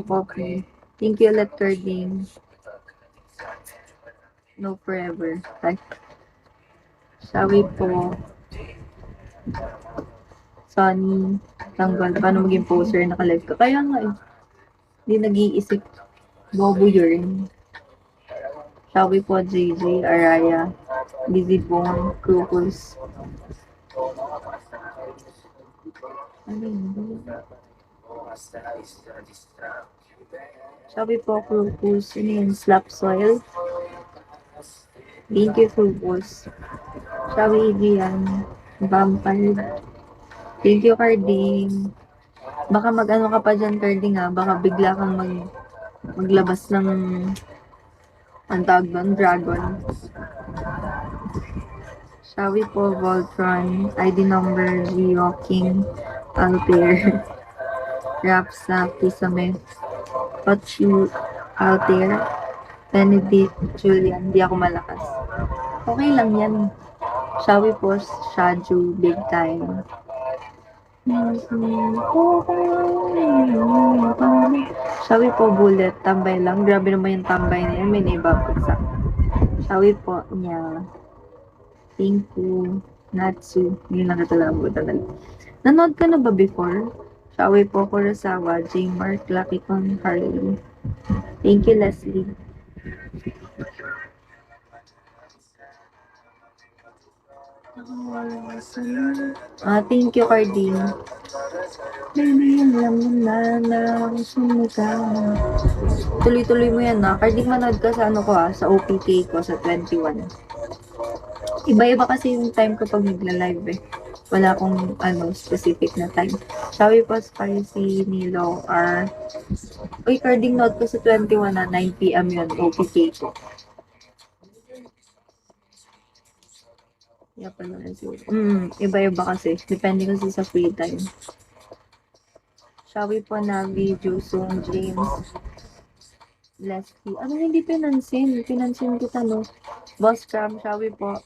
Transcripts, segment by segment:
Coffee. Thank you ulit, Carding. No forever. Like, sabi po, Sunny, tanggal. Paano maging poser? Naka-live ka. Kaya nga eh. Hindi nag-iisip. Bobo yun. Sabi po, JJ, Araya, Busy Bone, Crocus. Ano yun? Sabi po, Crocus. Ano yun? Slap Soil. Thank you, Crocus. Sabi, Adrian. Vampire. Thank you, Carding. Baka mag-ano ka pa dyan, Carding ha. Baka bigla kang maglabas ng ang tawag doon, Dragon. Sabi po, Voltron. ID number, Geo King, Altair. Rapsa, Kisame, Pachu, Altair, Benedict, Julian. Di ako malakas. Okay lang yan. Sabi po, Shaju, Big Time. Sabi po, Bullet, tambay lang. Grabe naman yung tambay na yan. May naibabagsak. Sabi po niya, thank you, Natsu. Yun lang na talaga po talaga. Nanood ka na ba before? Sabi po, Kurosawa, J. Mark, Lucky Con, Harley. Thank you, Leslie. Thank you, Carding. Baby, alam mo na sumuka. Tuloy-tuloy mo yan na. Carding, manood ka sa ano ko sa OPK ko sa 21. Iba-iba kasi yung time ko pag nagla-live eh. Wala akong specific na time. Sabi po, Spicy, Nilo, or uy, Carding, note ko sa 21 na 9 PM yun, OPK ko. Yeah, pala na siguro. Iba-iba kasi. Depende kasi sa free time. Sabi po na video, Song James, Leslie. Ano hindi pinansin? Pinansin kita, no? Boss Cram, sabi po.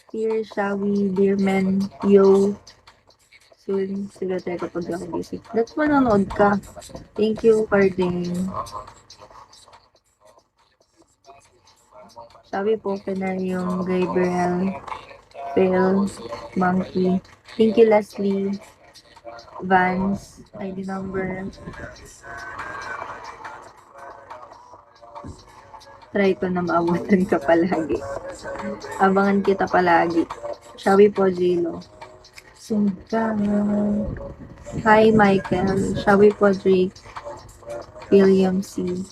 Dear Shawi, Dear Men, Yo. Soon, sila tayo kapag ako busy. That's manonood ka. Thank you, Carding. Sabi po, na yung Gabriel, Phil, Monkey. Thank you, Leslie. Vance, ID number. Try ko na maabutan ka palagi. Abangan kita palagi. Sabi po, Jilo. Hi, Michael. Sabi po, Drake. William C.